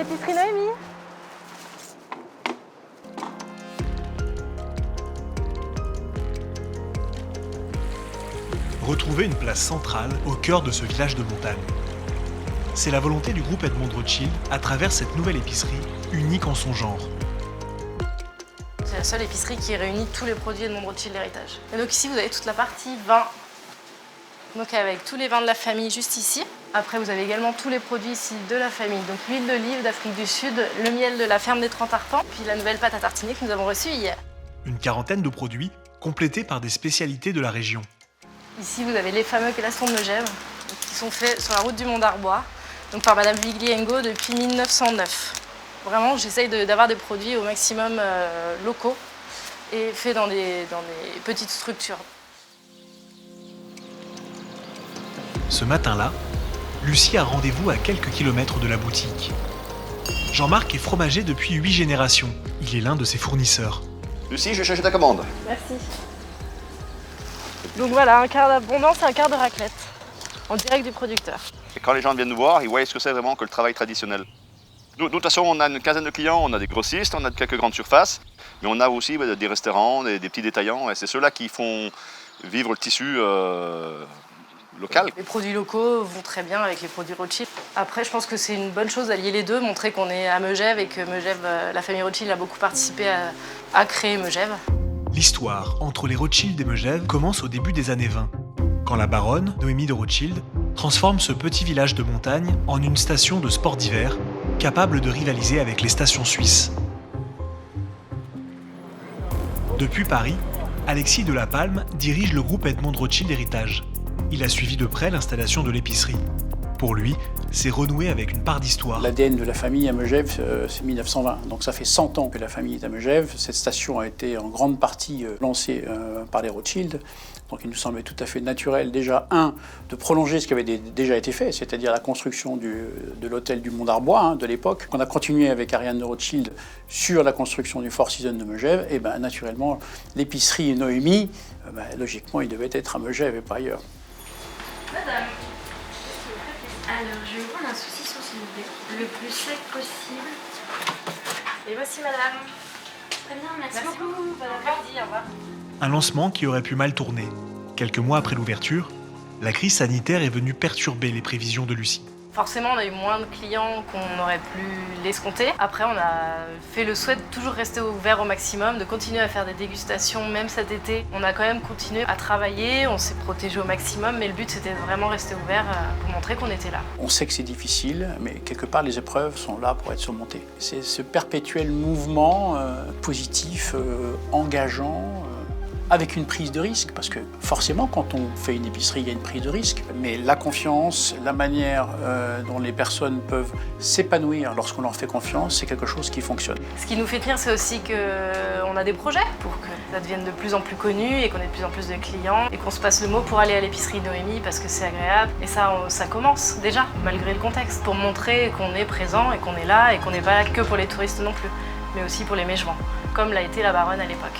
l'épicerie Noémie. Retrouver une place centrale au cœur de ce village de montagne. C'est la volonté du groupe Edmond de Rothschild à travers cette nouvelle épicerie, unique en son genre. C'est la seule épicerie qui réunit tous les produits Edmond de Rothschild Héritage. Et donc ici, vous avez toute la partie vin. Donc avec tous les vins de la famille juste ici. Après, vous avez également tous les produits ici de la famille. Donc l'huile d'olive d'Afrique du Sud, le miel de la ferme des 30 Arpents, puis la nouvelle pâte à tartiner que nous avons reçue hier. Une quarantaine de produits complétés par des spécialités de la région. Ici, vous avez les fameux calastrons de Megève, qui sont faits sur la route du Mont d'Arbois, donc par Madame Vigliengo depuis 1909. Vraiment, j'essaye d'avoir des produits au maximum locaux et faits dans des petites structures. Ce matin-là, Lucie a rendez-vous à quelques kilomètres de la boutique. Jean-Marc est fromager depuis 8 générations. Il est l'un de ses fournisseurs. Lucie, je vais chercher ta commande. Merci. Donc voilà, un quart d'abondance et un quart de raclette, en direct du producteur. Et quand les gens viennent nous voir, ils voient ce que c'est vraiment que le travail traditionnel. Nous, de toute façon, on a une quinzaine de clients, on a des grossistes, on a quelques grandes surfaces, mais on a aussi des restaurants, des petits détaillants, et c'est ceux-là qui font vivre le tissu local. Les produits locaux vont très bien avec les produits Rothschild. Après, je pense que c'est une bonne chose d'allier les deux, montrer qu'on est à Megève et que Megève, la famille Rothschild a beaucoup participé à créer Megève. L'histoire entre les Rothschild et Megève commence au début des années 20, quand la baronne, Noémie de Rothschild, transforme ce petit village de montagne en une station de sport d'hiver, capable de rivaliser avec les stations suisses. Depuis Paris, Alexis de la Palme dirige le groupe Edmond de Rothschild Héritage. Il a suivi de près l'installation de l'épicerie. Pour lui, c'est renouer avec une part d'histoire. L'ADN de la famille à Megève, c'est 1920. Donc ça fait 100 ans que la famille est à Megève. Cette station a été en grande partie lancée par les Rothschild. Donc il nous semblait tout à fait naturel, déjà, de prolonger ce qui avait déjà été fait, c'est-à-dire la construction de l'hôtel du Mont d'Arbois de l'époque. On a continué avec Ariane de Rothschild sur la construction du Four Seasons de Megève. Et naturellement, l'épicerie Noémie, logiquement, il devait être à Megève et pas ailleurs. Madame, alors je vais prendre un saucisson s'il vous plaît, le plus sec possible. Et voici madame. Très bien, merci beaucoup. beaucoup. Bon après-midi, au revoir. Un lancement qui aurait pu mal tourner. Quelques mois après l'ouverture, la crise sanitaire est venue perturber les prévisions de Lucie. Forcément, on a eu moins de clients qu'on aurait pu l'escompter. Après, on a fait le souhait de toujours rester ouvert au maximum, de continuer à faire des dégustations, même cet été. On a quand même continué à travailler, on s'est protégé au maximum, mais le but, c'était de vraiment rester ouvert pour montrer qu'on était là. On sait que c'est difficile, mais quelque part, les épreuves sont là pour être surmontées. C'est ce perpétuel mouvement positif, engageant, avec une prise de risque, parce que forcément, quand on fait une épicerie, il y a une prise de risque. Mais la confiance, la manière dont les personnes peuvent s'épanouir lorsqu'on leur fait confiance, c'est quelque chose qui fonctionne. Ce qui nous fait tenir, c'est aussi qu'on a des projets pour que ça devienne de plus en plus connu et qu'on ait de plus en plus de clients et qu'on se passe le mot pour aller à l'épicerie Noémie parce que c'est agréable. Et ça commence déjà, malgré le contexte, pour montrer qu'on est présent et qu'on est là et qu'on n'est pas là que pour les touristes non plus, mais aussi pour les Megevans, comme l'a été la baronne à l'époque.